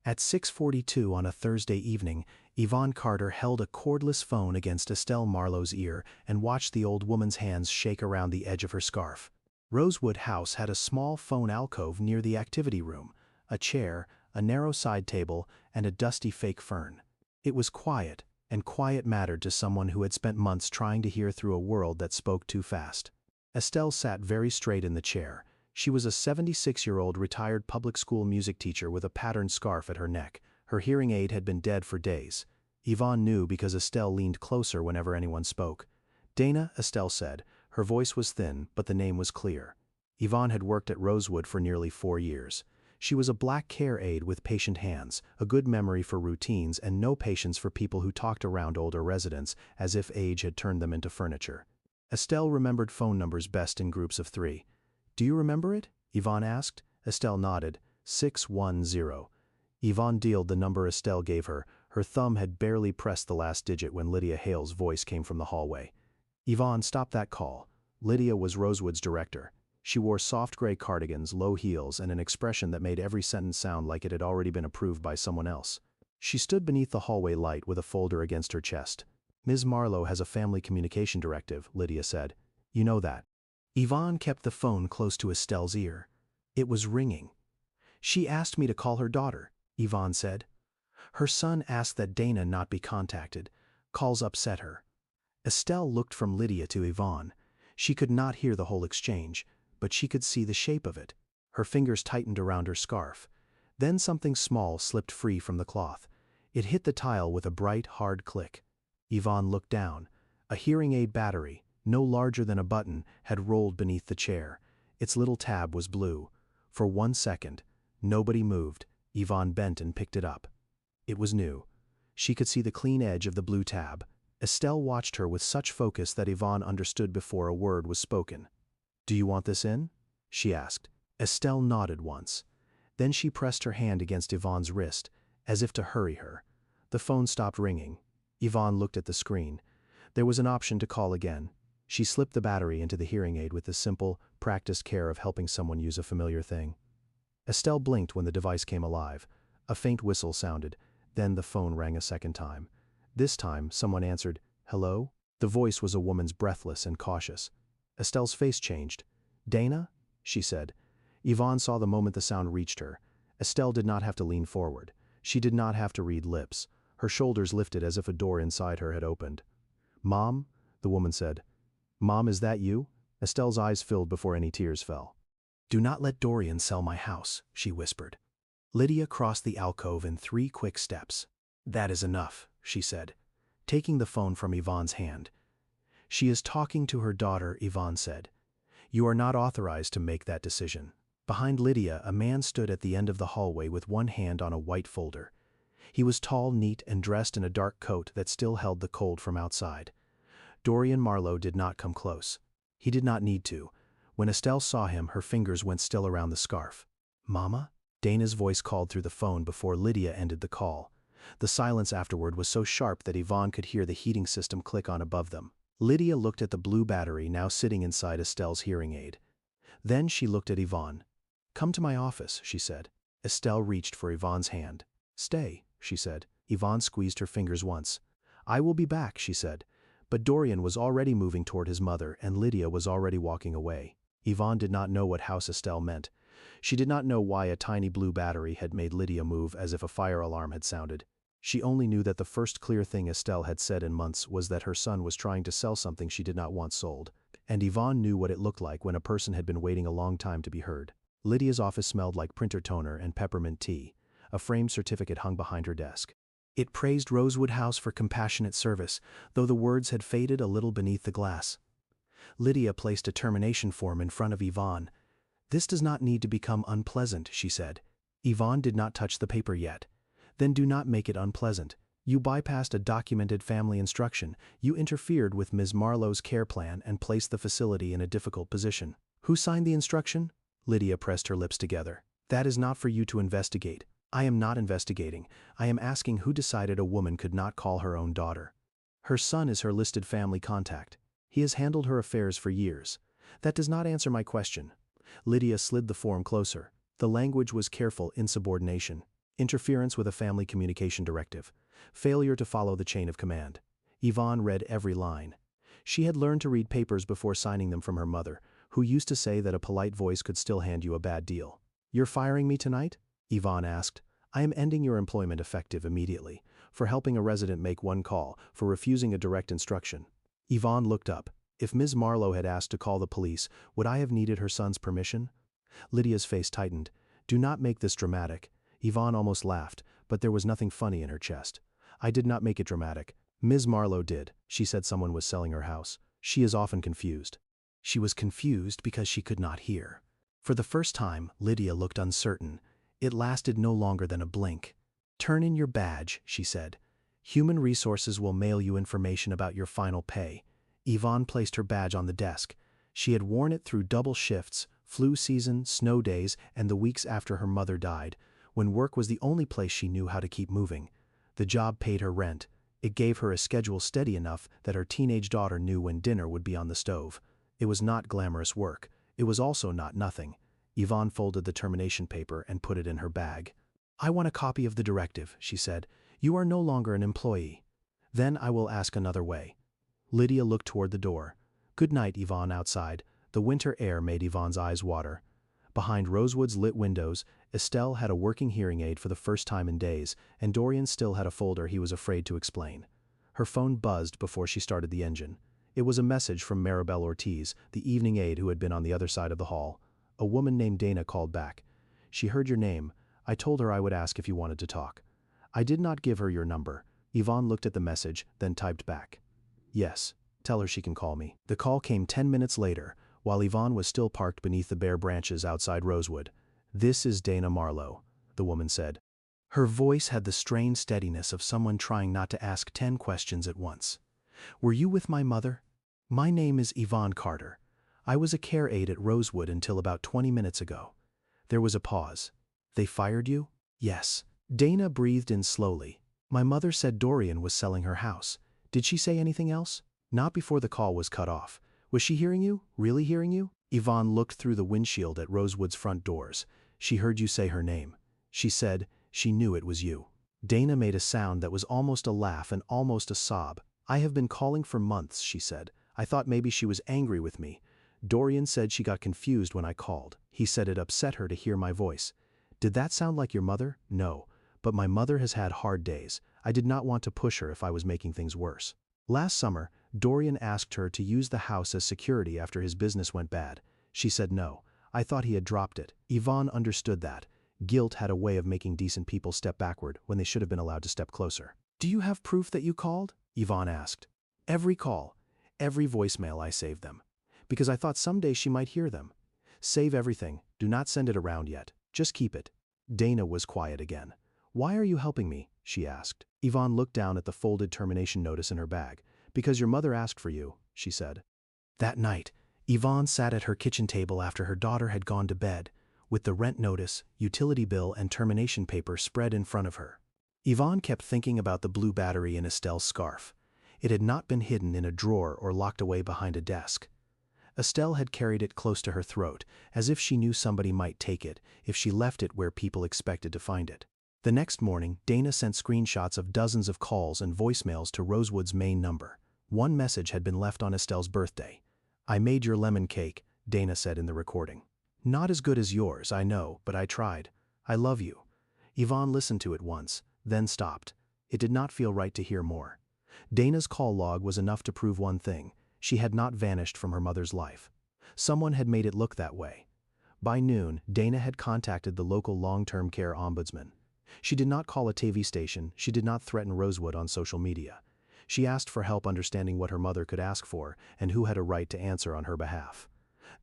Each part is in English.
At 6:42 on a Thursday evening, Yvonne Carter held a cordless phone against Estelle Marlowe's ear and watched the old woman's hands shake around the edge of her scarf. Rosewood House had a small phone alcove near the activity room, a chair, a narrow side table, and a dusty fake fern. It was quiet, and quiet mattered to someone who had spent months trying to hear through a world that spoke too fast. Estelle sat very straight in the chair. She was a 76-year-old retired public school music teacher with a patterned scarf at her neck. Her hearing aid had been dead for days. Yvonne knew because Estelle leaned closer whenever anyone spoke. "Dana," Estelle said. Her voice was thin, but the name was clear. Yvonne had worked at Rosewood for nearly 4 years. She was a black care aide with patient hands, a good memory for routines, and no patience for people who talked around older residents as if age had turned them into furniture. Estelle remembered phone numbers best in groups of 3. "Do you remember it?" Yvonne asked. Estelle nodded. 610. Yvonne dialed the number Estelle gave her. Her thumb had barely pressed the last digit when Lydia Hale's voice came from the hallway. "Yvonne, stop that call." Lydia was Rosewood's director. She wore soft gray cardigans, low heels, and an expression that made every sentence sound like it had already been approved by someone else. She stood beneath the hallway light with a folder against her chest. "Ms. Marlowe has a family communication directive," Lydia said. "You know that." Yvonne kept the phone close to Estelle's ear. It was ringing. "She asked me to call her daughter," Yvonne said. "Her son asked that Dana not be contacted. Calls upset her." Estelle looked from Lydia to Yvonne. She could not hear the whole exchange, but she could see the shape of it. Her fingers tightened around her scarf. Then something small slipped free from the cloth. It hit the tile with a bright, hard click. Yvonne looked down. A hearing aid battery, no larger than a button, had rolled beneath the chair. Its little tab was blue. For 1 second, nobody moved. Yvonne bent and picked it up. It was new. She could see the clean edge of the blue tab. Estelle watched her with such focus that Yvonne understood before a word was spoken. "Do you want this in?" she asked. Estelle nodded once. Then she pressed her hand against Yvonne's wrist, as if to hurry her. The phone stopped ringing. Yvonne looked at the screen. There was an option to call again. She slipped the battery into the hearing aid with the simple, practiced care of helping someone use a familiar thing. Estelle blinked when the device came alive. A faint whistle sounded. Then the phone rang a second time. This time, someone answered, "Hello?" The voice was a woman's, breathless and cautious. Estelle's face changed. "Dana?" she said. Yvonne saw the moment the sound reached her. Estelle did not have to lean forward. She did not have to read lips. Her shoulders lifted as if a door inside her had opened. "Mom?" the woman said. "Mom, is that you?" Estelle's eyes filled before any tears fell. "Do not let Dorian sell my house," she whispered. Lydia crossed the alcove in 3 quick steps. "That is enough," she said, taking the phone from Yvonne's hand. "She is talking to her daughter," Yvonne said. "You are not authorized to make that decision." Behind Lydia, a man stood at the end of the hallway with one hand on a white folder. He was tall, neat, and dressed in a dark coat that still held the cold from outside. Dorian Marlowe did not come close. He did not need to. When Estelle saw him, her fingers went still around the scarf. "Mama?" Dana's voice called through the phone before Lydia ended the call. The silence afterward was so sharp that Yvonne could hear the heating system click on above them. Lydia looked at the blue battery now sitting inside Estelle's hearing aid. Then she looked at Yvonne. "Come to my office," she said. Estelle reached for Yvonne's hand. "Stay," she said. Yvonne squeezed her fingers once. "I will be back," she said. But Dorian was already moving toward his mother, and Lydia was already walking away. Yvonne did not know what House Estelle meant. She did not know why a tiny blue battery had made Lydia move as if a fire alarm had sounded. She only knew that the first clear thing Estelle had said in months was that her son was trying to sell something she did not want sold. And Yvonne knew what it looked like when a person had been waiting a long time to be heard. Lydia's office smelled like printer toner and peppermint tea. A framed certificate hung behind her desk. It praised Rosewood House for compassionate service, though the words had faded a little beneath the glass. Lydia placed a termination form in front of Yvonne. "This does not need to become unpleasant," she said. Yvonne did not touch the paper yet. "Then do not make it unpleasant. You bypassed a documented family instruction. You interfered with Ms. Marlowe's care plan and placed the facility in a difficult position." "Who signed the instruction?" Lydia pressed her lips together. "That is not for you to investigate." "I am not investigating. I am asking who decided a woman could not call her own daughter." "Her son is her listed family contact. He has handled her affairs for years." "That does not answer my question." Lydia slid the form closer. The language was careful insubordination. Interference with a family communication directive. Failure to follow the chain of command. Yvonne read every line. She had learned to read papers before signing them from her mother, who used to say that a polite voice could still hand you a bad deal. "You're firing me tonight?" Yvonne asked. "I am ending your employment effective immediately, for helping a resident make one call, for refusing a direct instruction." Yvonne looked up. If Ms. Marlowe had asked to call the police, would I have needed her son's permission? Lydia's face tightened. "Do not make this dramatic." Yvonne almost laughed, but there was nothing funny in her chest. "I did not make it dramatic. Ms. Marlowe did. She said someone was selling her house. She is often confused." She was confused because she could not hear. For the first time, Lydia looked uncertain. It lasted no longer than a blink. "Turn in your badge," she said. "Human Resources will mail you information about your final pay." Yvonne placed her badge on the desk. She had worn it through double shifts, flu season, snow days, and the weeks after her mother died, when work was the only place she knew how to keep moving. The job paid her rent. It gave her a schedule steady enough that her teenage daughter knew when dinner would be on the stove. It was not glamorous work. It was also not nothing. Yvonne folded the termination paper and put it in her bag. "I want a copy of the directive," she said. "You are no longer an employee." "Then I will ask another way." Lydia looked toward the door. "Good night, Yvonne." Outside, the winter air made Yvonne's eyes water. Behind Rosewood's lit windows, Estelle had a working hearing aid for the first time in days, and Dorian still had a folder he was afraid to explain. Her phone buzzed before she started the engine. It was a message from Maribel Ortiz, the evening aide who had been on the other side of the hall. A woman named Dana called back. "She heard your name. I told her I would ask if you wanted to talk." "I did not give her your number." Yvonne looked at the message, then typed back. "Yes, tell her she can call me." The call came 10 minutes later, while Yvonne was still parked beneath the bare branches outside Rosewood. "This is Dana Marlowe," the woman said. Her voice had the strained steadiness of someone trying not to ask 10 questions at once. "Were you with my mother?" "My name is Yvonne Carter. I was a care aide at Rosewood until about 20 minutes ago." There was a pause. "They fired you?" "Yes." Dana breathed in slowly. "My mother said Dorian was selling her house. Did she say anything else?" "Not before the call was cut off. Was she hearing you? Really hearing you?" Yvonne looked through the windshield at Rosewood's front doors. "She heard you say her name. She said she knew it was you." Dana made a sound that was almost a laugh and almost a sob. "I have been calling for months," she said. "I thought maybe she was angry with me. Dorian said she got confused when I called. He said it upset her to hear my voice." "Did that sound like your mother?" "No. But my mother has had hard days. I did not want to push her if I was making things worse." "Last summer, Dorian asked her to use the house as security after his business went bad. She said no. I thought he had dropped it." Yvonne understood that. Guilt had a way of making decent people step backward when they should have been allowed to step closer. "Do you have proof that you called?" Yvonne asked. "Every call. Every voicemail. I saved them. Because I thought someday she might hear them. Save everything. Do not send it around yet. Just keep it." Dana was quiet again. "Why are you helping me?" she asked. Yvonne looked down at the folded termination notice in her bag. "Because your mother asked for you," she said. That night, Yvonne sat at her kitchen table after her daughter had gone to bed, with the rent notice, utility bill, and termination paper spread in front of her. Yvonne kept thinking about the blue battery in Estelle's scarf. It had not been hidden in a drawer or locked away behind a desk. Estelle had carried it close to her throat, as if she knew somebody might take it if she left it where people expected to find it. The next morning, Dana sent screenshots of dozens of calls and voicemails to Rosewood's main number. One message had been left on Estelle's birthday. "I made your lemon cake," Dana said in the recording. "Not as good as yours, I know, but I tried. I love you." Yvonne listened to it once, then stopped. It did not feel right to hear more. Dana's call log was enough to prove one thing: she had not vanished from her mother's life. Someone had made it look that way. By noon, Dana had contacted the local long-term care ombudsman. She did not call a TV station, she did not threaten Rosewood on social media. She asked for help understanding what her mother could ask for and who had a right to answer on her behalf.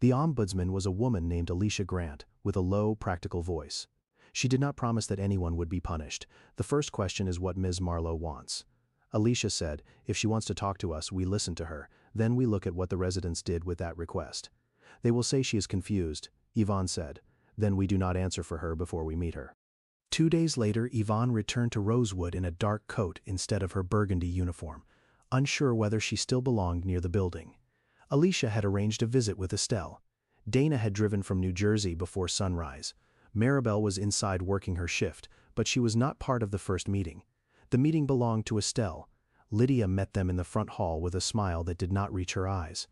The ombudsman was a woman named Alicia Grant, with a low, practical voice. She did not promise that anyone would be punished. "The first question is what Ms. Marlowe wants." Alicia said, "If she wants to talk to us, we listen to her, then we look at what the residents did with that request. They will say she is confused," Yvonne said. "Then we do not answer for her before we meet her." 2 days later, Yvonne returned to Rosewood in a dark coat instead of her burgundy uniform, unsure whether she still belonged near the building. Alicia had arranged a visit with Estelle. Dana had driven from New Jersey before sunrise. Maribel was inside working her shift, but she was not part of the first meeting. The meeting belonged to Estelle. Lydia met them in the front hall with a smile that did not reach her eyes.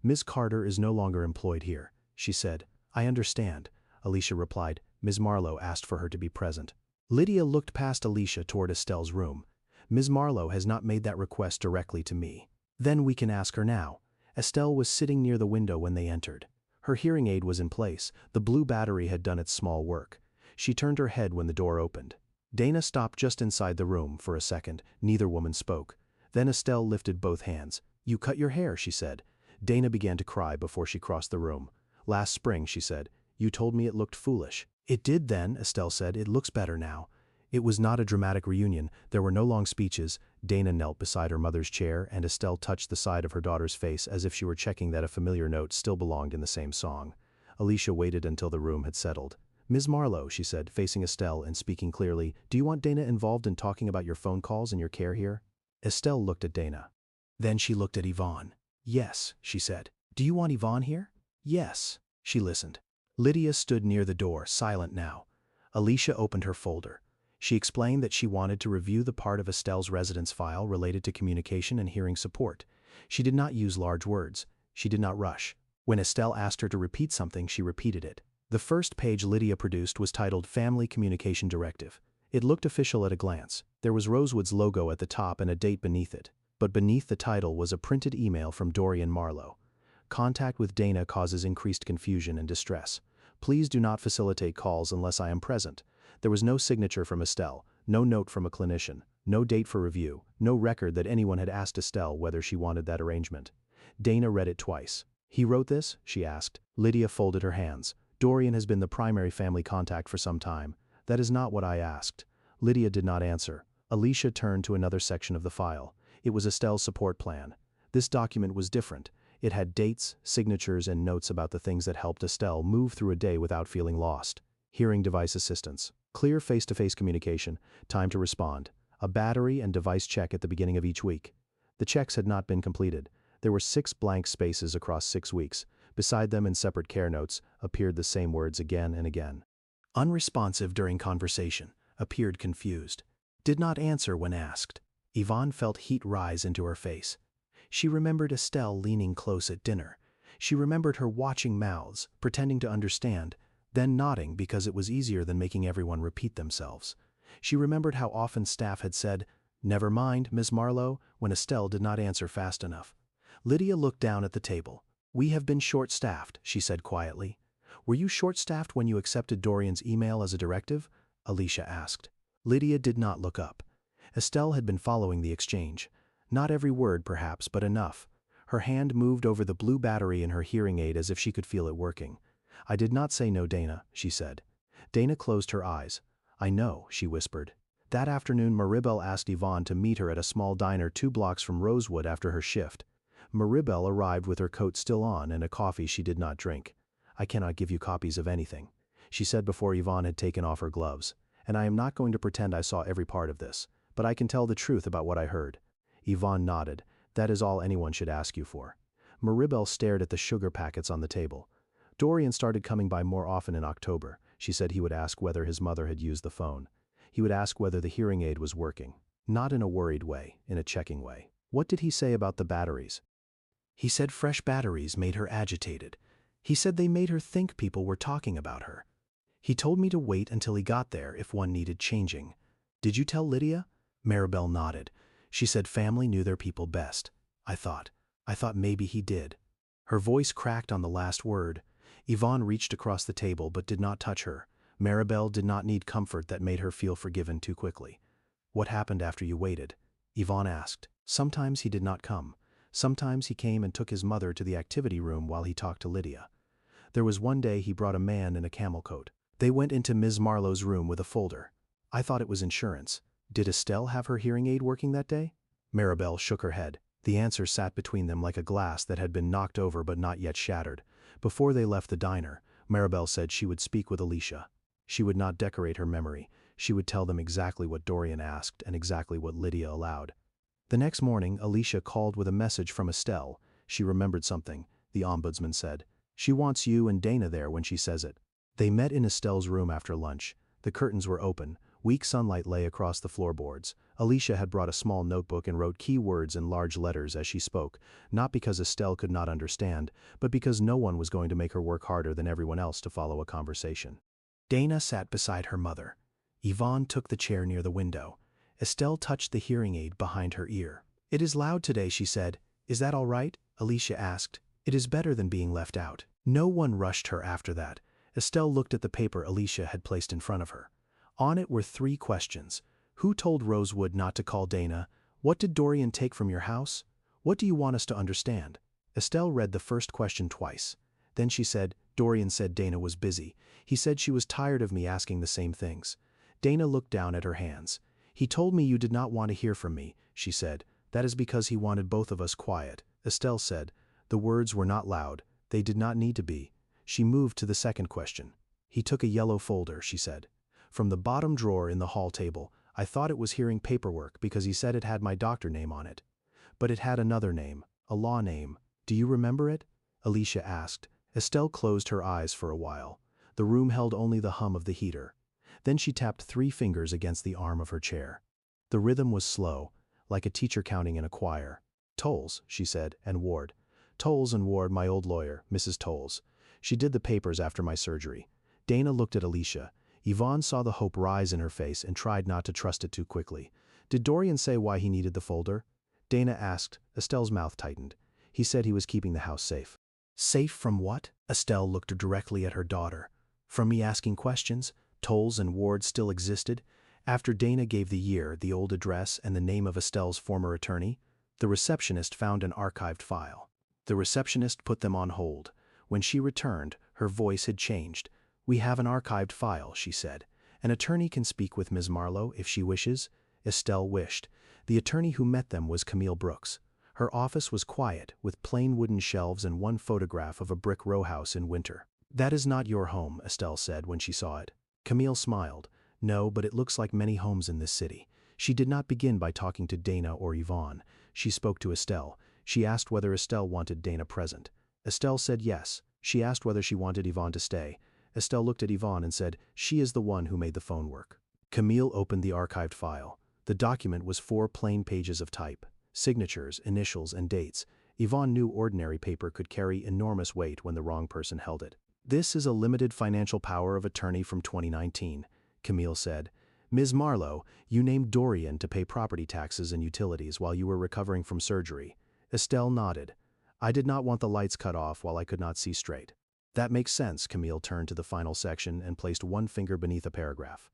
"Ms. Carter is no longer employed here," she said. "I understand," Alicia replied. "Ms. Marlowe asked for her to be present." Lydia looked past Alicia toward Estelle's room. "Ms. Marlowe has not made that request directly to me." "Then we can ask her now." Estelle was sitting near the window when they entered. Her hearing aid was in place, the blue battery had done its small work. She turned her head when the door opened. Dana stopped just inside the room for a second. Neither woman spoke. Then Estelle lifted both hands. "You cut your hair," she said. Dana began to cry before she crossed the room. "Last spring," she said. "You told me it looked foolish." "It did then," Estelle said. "It looks better now." It was not a dramatic reunion. There were no long speeches. Dana knelt beside her mother's chair, and Estelle touched the side of her daughter's face as if she were checking that a familiar note still belonged in the same song. Alicia waited until the room had settled. "Ms. Marlowe," she said, facing Estelle and speaking clearly, "do you want Dana involved in talking about your phone calls and your care here?" Estelle looked at Dana. Then she looked at Yvonne. "Yes," she said. "Do you want Yvonne here?" "Yes." She listened. Lydia stood near the door, silent now. Alicia opened her folder. She explained that she wanted to review the part of Estelle's residence file related to communication and hearing support. She did not use large words. She did not rush. When Estelle asked her to repeat something, she repeated it. The first page Lydia produced was titled Family Communication Directive. It looked official at a glance. There was Rosewood's logo at the top and a date beneath it. But beneath the title was a printed email from Dorian Marlowe. "Contact with Dana causes increased confusion and distress. Please do not facilitate calls unless I am present." There was no signature from Estelle, no note from a clinician, no date for review, no record that anyone had asked Estelle whether she wanted that arrangement. Dana read it twice. "He wrote this?" she asked. Lydia folded her hands. "Dorian has been the primary family contact for some time. That is not what I asked." Lydia did not answer. Alicia turned to another section of the file. It was Estelle's support plan. This document was different. It had dates, signatures, and notes about the things that helped Estelle move through a day without feeling lost. Hearing device assistance, clear face-to-face communication, time to respond, a battery and device check at the beginning of each week. The checks had not been completed. There were 6 blank spaces across 6 weeks. Beside them in separate care notes appeared the same words again and again. Unresponsive during conversation, appeared confused. Did not answer when asked. Yvonne felt heat rise into her face. She remembered Estelle leaning close at dinner. She remembered her watching mouths, pretending to understand, then nodding because it was easier than making everyone repeat themselves. She remembered how often staff had said, "Never mind, Ms. Marlowe," when Estelle did not answer fast enough. Lydia looked down at the table. "We have been short-staffed," she said quietly. "Were you short-staffed when you accepted Dorian's email as a directive?" Alicia asked. Lydia did not look up. Estelle had been following the exchange. Not every word, perhaps, but enough. Her hand moved over the blue battery in her hearing aid as if she could feel it working. "I did not say no, Dana," she said. Dana closed her eyes. "I know," she whispered. That afternoon Maribel asked Yvonne to meet her at a small diner 2 blocks from Rosewood after her shift. Maribel arrived with her coat still on and a coffee she did not drink. "I cannot give you copies of anything," she said before Yvonne had taken off her gloves. "And I am not going to pretend I saw every part of this, but I can tell the truth about what I heard." Yvonne nodded. "That is all anyone should ask you for." Maribel stared at the sugar packets on the table. "Dorian started coming by more often in October." She said he would ask whether his mother had used the phone. He would ask whether the hearing aid was working. Not in a worried way, in a checking way. "What did he say about the batteries?" "He said fresh batteries made her agitated. He said they made her think people were talking about her. He told me to wait until he got there if one needed changing." "Did you tell Lydia?" Maribel nodded. She said family knew their people best. I thought maybe he did." Her voice cracked on the last word. Yvonne reached across the table but did not touch her. Maribel did not need comfort that made her feel forgiven too quickly. "What happened after you waited?" Yvonne asked. "Sometimes he did not come. Sometimes he came and took his mother to the activity room while he talked to Lydia. There was one day he brought a man in a camel coat. They went into Ms. Marlowe's room with a folder. I thought it was insurance. Did Estelle have her hearing aid working that day?" Maribel shook her head. The answer sat between them like a glass that had been knocked over but not yet shattered. Before they left the diner, Maribel said she would speak with Alicia. She would not decorate her memory. She would tell them exactly what Dorian asked and exactly what Lydia allowed. The next morning, Alicia called with a message from Estelle. She remembered something, the ombudsman said. "She wants you and Dana there when she says it." They met in Estelle's room after lunch. The curtains were open. Weak sunlight lay across the floorboards. Alicia had brought a small notebook and wrote key words in large letters as she spoke, not because Estelle could not understand, but because no one was going to make her work harder than everyone else to follow a conversation. Dana sat beside her mother. Yvonne took the chair near the window. Estelle touched the hearing aid behind her ear. "It is loud today," she said. "Is that all right?" Alicia asked. "It is better than being left out." No one rushed her after that. Estelle looked at the paper Alicia had placed in front of her. On it were 3 questions. Who told Rosewood not to call Dana? What did Dorian take from your house? What do you want us to understand? Estelle read the first question twice. Then she said, "Dorian said Dana was busy. He said she was tired of me asking the same things." Dana looked down at her hands. "He told me you did not want to hear from me," she said. "That is because he wanted both of us quiet." Estelle said. The words were not loud. They did not need to be. She moved to the second question. "He took a yellow folder," she said, "from the bottom drawer in the hall table. I thought it was hearing paperwork because he said it had my doctor name on it. But it had another name, a law name. Do you remember it?" Alicia asked. Estelle closed her eyes for a while. The room held only the hum of the heater. Then she tapped 3 fingers against the arm of her chair. The rhythm was slow, like a teacher counting in a choir. "Tolles," she said, "and Ward. Tolles and Ward, my old lawyer, Mrs. Tolles. She did the papers after my surgery." Dana looked at Alicia. Yvonne saw the hope rise in her face and tried not to trust it too quickly. "Did Dorian say why he needed the folder?" Dana asked. Estelle's mouth tightened. "He said he was keeping the house safe." "Safe from what?" Estelle looked directly at her daughter. "From me asking questions?" Tolles and Ward still existed. After Dana gave the year, the old address, and the name of Estelle's former attorney, the receptionist found an archived file. The receptionist put them on hold. When she returned, her voice had changed. "We have an archived file," she said. "An attorney can speak with Ms. Marlowe if she wishes." Estelle wished. The attorney who met them was Camille Brooks. Her office was quiet, with plain wooden shelves and one photograph of a brick rowhouse in winter. "That is not your home," Estelle said when she saw it. Camille smiled. "No, but it looks like many homes in this city." She did not begin by talking to Dana or Yvonne. She spoke to Estelle. She asked whether Estelle wanted Dana present. Estelle said yes. She asked whether she wanted Yvonne to stay. Estelle looked at Yvonne and said, "She is the one who made the phone work." Camille opened the archived file. The document was 4 plain pages of type. Signatures, initials, and dates. Yvonne knew ordinary paper could carry enormous weight when the wrong person held it. "This is a limited financial power of attorney from 2019, Camille said. "Ms. Marlowe, you named Dorian to pay property taxes and utilities while you were recovering from surgery." Estelle nodded. "I did not want the lights cut off while I could not see straight." "That makes sense." Camille turned to the final section and placed one finger beneath a paragraph.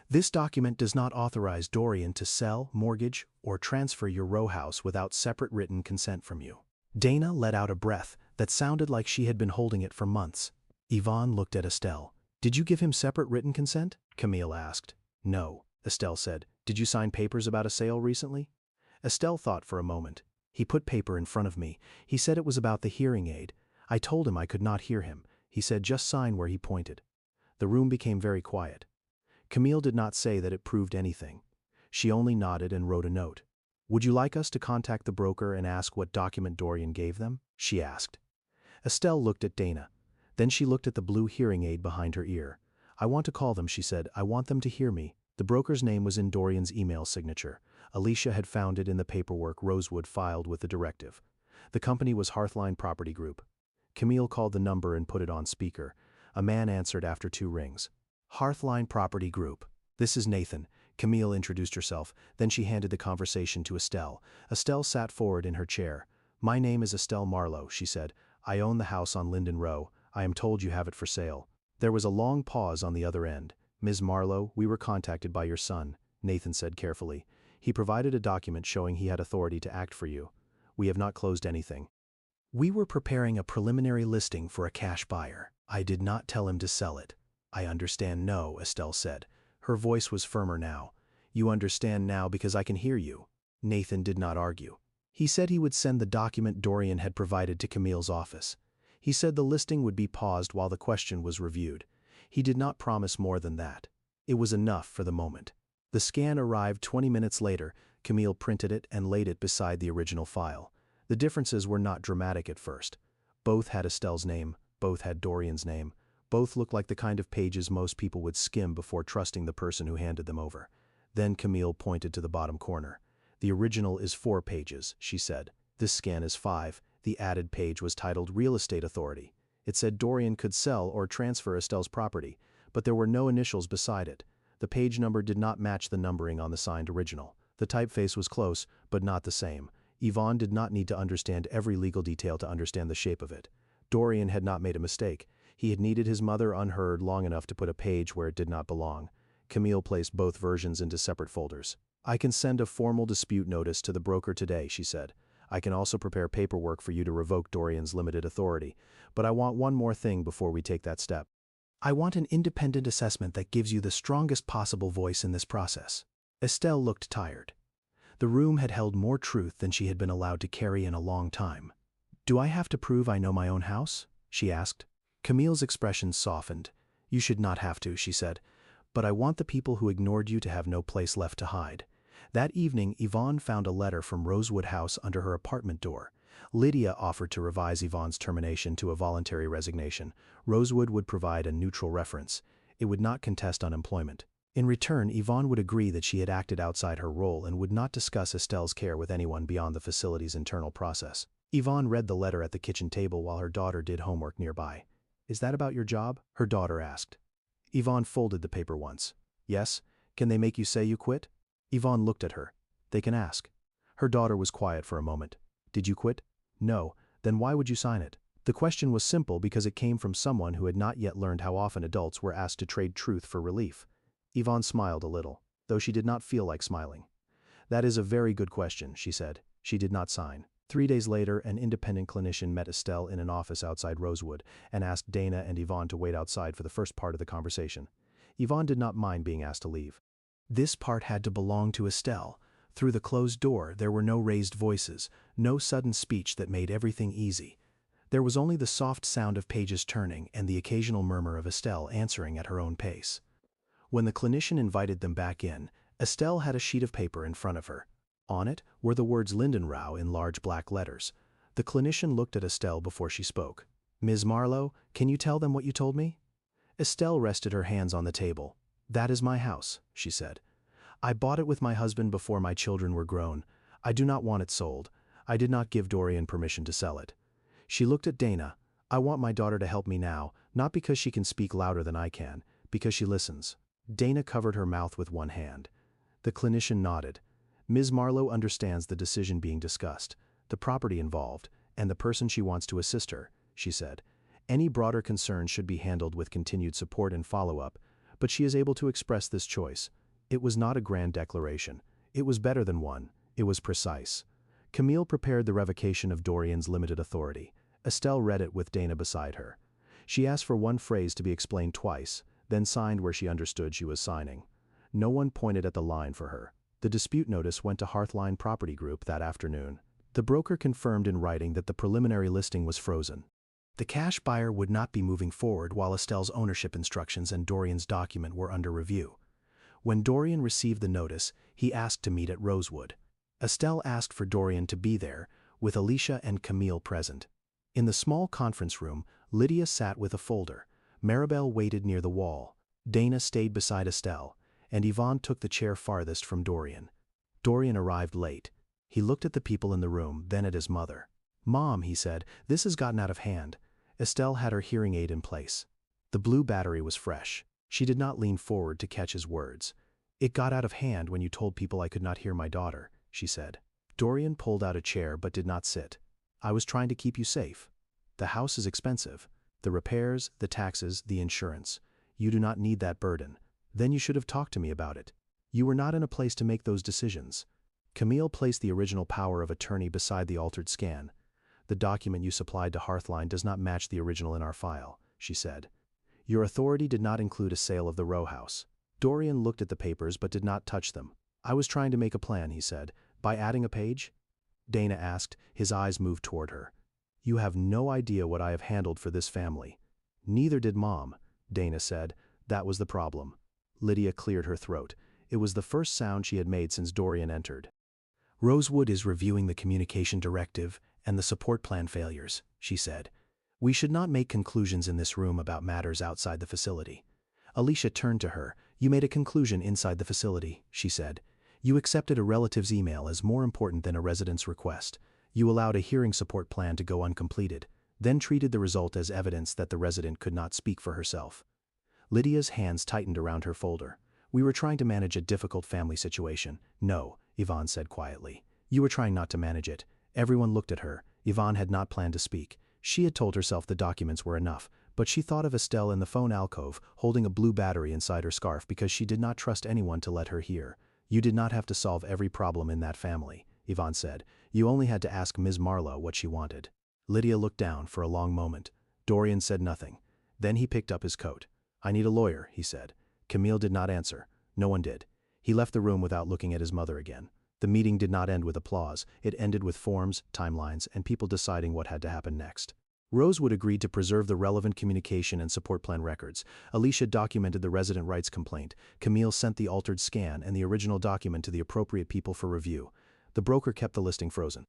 "This document does not authorize Dorian to sell, mortgage, or transfer your row house without separate written consent from you." Dana let out a breath that sounded like she had been holding it for months. Yvonne looked at Estelle. "Did you give him separate written consent?" Camille asked. "No," Estelle said. "Did you sign papers about a sale recently?" Estelle thought for a moment. "He put paper in front of me. He said it was about the hearing aid. I told him I could not hear him. He said just sign where he pointed." The room became very quiet. Camille did not say that it proved anything. She only nodded and wrote a note. "Would you like us to contact the broker and ask what document Dorian gave them?" she asked. Estelle looked at Dana. Then she looked at the blue hearing aid behind her ear. "I want to call them," she said. "I want them to hear me." The broker's name was in Dorian's email signature. Alicia had found it in the paperwork Rosewood filed with the directive. The company was Hearthline Property Group. Camille called the number and put it on speaker. A man answered after 2 rings. "Hearthline Property Group. This is Nathan." Camille introduced herself, then she handed the conversation to Estelle. Estelle sat forward in her chair. "My name is Estelle Marlowe," she said. "I own the house on Linden Row. I am told you have it for sale." There was a long pause on the other end. "Ms. Marlowe, we were contacted by your son," Nathan said carefully. "He provided a document showing he had authority to act for you. We have not closed anything. We were preparing a preliminary listing for a cash buyer. I did not tell him to sell it." "I understand no," Estelle said. Her voice was firmer now. "You understand now because I can hear you." Nathan did not argue. He said he would send the document Dorian had provided to Camille's office. He said the listing would be paused while the question was reviewed. He did not promise more than that. It was enough for the moment. The scan arrived 20 minutes later. Camille printed it and laid it beside the original file. The differences were not dramatic at first. Both had Estelle's name, both had Dorian's name, Both looked like the kind of pages most people would skim before trusting the person who handed them over. Then Camille pointed to the bottom corner. "The original is 4 pages," she said. "This scan is 5. The added page was titled Real Estate Authority. It said Dorian could sell or transfer Estelle's property, but there were no initials beside it. The page number did not match the numbering on the signed original. The typeface was close, but not the same. Yvonne did not need to understand every legal detail to understand the shape of it. Dorian had not made a mistake. He had needed his mother unheard long enough to put a page where it did not belong." Camille placed both versions into separate folders. "I can send a formal dispute notice to the broker today," she said. "I can also prepare paperwork for you to revoke Dorian's limited authority. But I want one more thing before we take that step. I want an independent assessment that gives you the strongest possible voice in this process." Estelle looked tired. The room had held more truth than she had been allowed to carry in a long time. "Do I have to prove I know my own house?" she asked. Camille's expression softened. "You should not have to," she said. "But I want the people who ignored you to have no place left to hide." That evening, Yvonne found a letter from Rosewood House under her apartment door. Lydia offered to revise Yvonne's termination to a voluntary resignation. Rosewood would provide a neutral reference. It would not contest unemployment. In return, Yvonne would agree that she had acted outside her role and would not discuss Estelle's care with anyone beyond the facility's internal process. Yvonne read the letter at the kitchen table while her daughter did homework nearby. "Is that about your job?" her daughter asked. Yvonne folded the paper once. "Yes. Can they make you say you quit?" Yvonne looked at her. "They can ask." Her daughter was quiet for a moment. "Did you quit?" "No." "Then why would you sign it?" The question was simple because it came from someone who had not yet learned how often adults were asked to trade truth for relief. Yvonne smiled a little, though she did not feel like smiling. "That is a very good question," she said. She did not sign. 3 days later, an independent clinician met Estelle in an office outside Rosewood and asked Dana and Yvonne to wait outside for the first part of the conversation. Yvonne did not mind being asked to leave. This part had to belong to Estelle. Through the closed door, there were no raised voices, no sudden speech that made everything easy. There was only the soft sound of pages turning and the occasional murmur of Estelle answering at her own pace. When the clinician invited them back in, Estelle had a sheet of paper in front of her. On it were the words Lindenrau in large black letters. The clinician looked at Estelle before she spoke. "Ms. Marlowe, can you tell them what you told me?" Estelle rested her hands on the table. "That is my house," she said. "I bought it with my husband before my children were grown. I do not want it sold. I did not give Dorian permission to sell it." She looked at Dana. "I want my daughter to help me now, not because she can speak louder than I can, because she listens." Dana covered her mouth with one hand. The clinician nodded. "Ms. Marlowe understands the decision being discussed, the property involved, and the person she wants to assist her," she said. "Any broader concerns should be handled with continued support and follow-up, but she is able to express this choice. It was not a grand declaration. It was better than one. It was precise." Camille prepared the revocation of Dorian's limited authority. Estelle read it with Dana beside her. She asked for one phrase to be explained twice, then signed where she understood she was signing. No one pointed at the line for her. The dispute notice went to Hearthline Property Group that afternoon. The broker confirmed in writing that the preliminary listing was frozen. The cash buyer would not be moving forward while Estelle's ownership instructions and Dorian's document were under review. When Dorian received the notice, he asked to meet at Rosewood. Estelle asked for Dorian to be there, with Alicia and Camille present. In the small conference room, Lydia sat with a folder. Maribel waited near the wall. Dana stayed beside Estelle, and Yvonne took the chair farthest from Dorian. Dorian arrived late. He looked at the people in the room, then at his mother. "Mom," he said, "this has gotten out of hand." Estelle had her hearing aid in place. The blue battery was fresh. She did not lean forward to catch his words. "It got out of hand when you told people I could not hear my daughter," she said. Dorian pulled out a chair but did not sit. "I was trying to keep you safe. The house is expensive. The repairs, the taxes, the insurance. You do not need that burden. Then you should have talked to me about it. You were not in a place to make those decisions." Camille placed the original power of attorney beside the altered scan. "The document you supplied to Hearthline does not match the original in our file," she said. "Your authority did not include a sale of the rowhouse." Dorian looked at the papers but did not touch them. "I was trying to make a plan," he said. "By adding a page?" Dana asked. His eyes moved toward her. "You have no idea what I have handled for this family." "Neither did Mom," Dana said. "That was the problem." Lydia cleared her throat. It was the first sound she had made since Dorian entered. "Rosewood is reviewing the communication directive and the support plan failures," she said. We should not make conclusions in this room about matters outside the facility. Alicia turned to her. You made a conclusion inside the facility, she said. You accepted a relative's email as more important than a resident's request. You allowed a hearing support plan to go uncompleted, then treated the result as evidence that the resident could not speak for herself. Lydia's hands tightened around her folder. We were trying to manage a difficult family situation. No, Yvonne said quietly. You were trying not to manage it. Everyone looked at her. Yvonne had not planned to speak. She had told herself the documents were enough, but she thought of Estelle in the phone alcove, holding a blue battery inside her scarf because she did not trust anyone to let her hear. You did not have to solve every problem in that family, Yvonne said. You only had to ask Ms. Marlowe what she wanted. Lydia looked down for a long moment. Dorian said nothing. Then he picked up his coat. I need a lawyer, he said. Camille did not answer. No one did. He left the room without looking at his mother again. The meeting did not end with applause. It ended with forms, timelines, and people deciding what had to happen next. Rosewood agreed to preserve the relevant communication and support plan records. Alicia documented the resident rights complaint. Camille sent the altered scan and the original document to the appropriate people for review. The broker kept the listing frozen.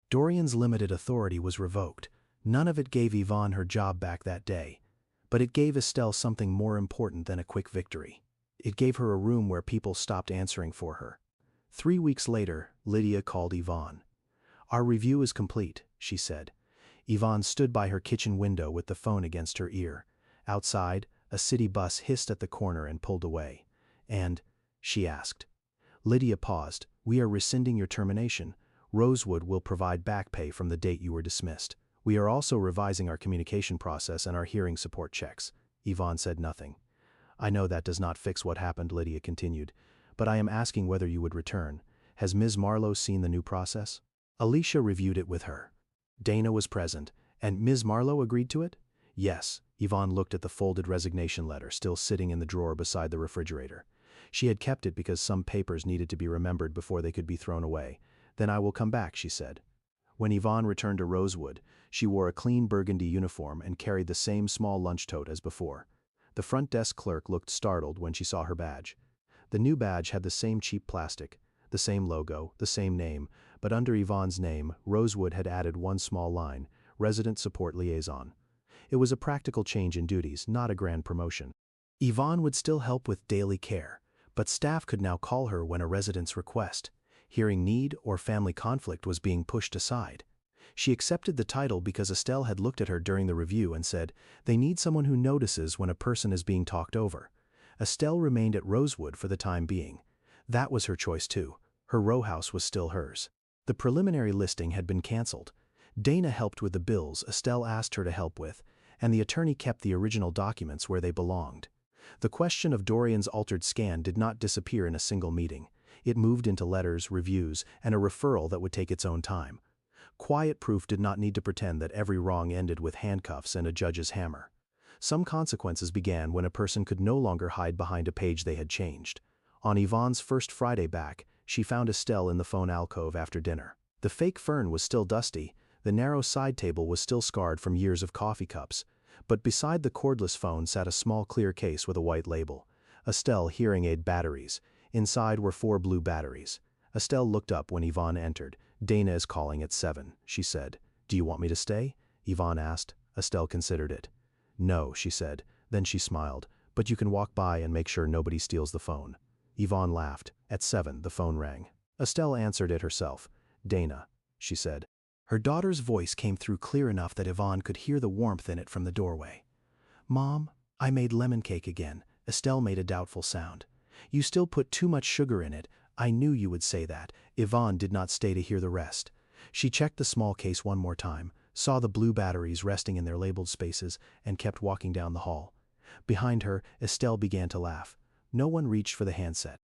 Dorian's limited authority was revoked. None of it gave Yvonne her job back that day. But it gave Estelle something more important than a quick victory. It gave her a room where people stopped answering for her. 3 weeks later, Lydia called Yvonne. Our review is complete, she said. Yvonne stood by her kitchen window with the phone against her ear. Outside, a city bus hissed at the corner and pulled away. And, she asked. Lydia paused. We are rescinding your termination. Rosewood will provide back pay from the date you were dismissed. We are also revising our communication process and our hearing support checks. Yvonne said nothing. I know that does not fix what happened, Lydia continued, but I am asking whether you would return. Has Ms. Marlowe seen the new process? Alicia reviewed it with her. Dana was present, and Ms. Marlowe agreed to it? Yes. Yvonne looked at the folded resignation letter still sitting in the drawer beside the refrigerator. She had kept it because some papers needed to be remembered before they could be thrown away. Then I will come back, she said. When Yvonne returned to Rosewood, she wore a clean burgundy uniform and carried the same small lunch tote as before. The front desk clerk looked startled when she saw her badge. The new badge had the same cheap plastic, the same logo, the same name, but under Yvonne's name, Rosewood had added one small line, Resident Support Liaison. It was a practical change in duties, not a grand promotion. Yvonne would still help with daily care, but staff could now call her when a resident's request, hearing need or family conflict was being pushed aside. She accepted the title because Estelle had looked at her during the review and said, they need someone who notices when a person is being talked over. Estelle remained at Rosewood for the time being. That was her choice too. Her rowhouse was still hers. The preliminary listing had been canceled. Dana helped with the bills Estelle asked her to help with, and the attorney kept the original documents where they belonged. The question of Dorian's altered scan did not disappear in a single meeting. It moved into letters, reviews, and a referral that would take its own time. Quiet proof did not need to pretend that every wrong ended with handcuffs and a judge's hammer. Some consequences began when a person could no longer hide behind a page they had changed. On Yvonne's first Friday back, she found Estelle in the phone alcove after dinner. The fake fern was still dusty, the narrow side table was still scarred from years of coffee cups, but beside the cordless phone sat a small clear case with a white label. Estelle hearing aid batteries. Inside were 4 blue batteries. Estelle looked up when Yvonne entered. Dana is calling at 7, she said. Do you want me to stay? Yvonne asked. Estelle considered it. No, she said. Then she smiled. But you can walk by and make sure nobody steals the phone. Yvonne laughed. At 7, the phone rang. Estelle answered it herself. Dana, she said. Her daughter's voice came through clear enough that Yvonne could hear the warmth in it from the doorway. Mom, I made lemon cake again. Estelle made a doubtful sound. You still put too much sugar in it. I knew you would say that. Yvonne did not stay to hear the rest. She checked the small case one more time, saw the blue batteries resting in their labeled spaces, and kept walking down the hall. Behind her, Estelle began to laugh. No one reached for the handset.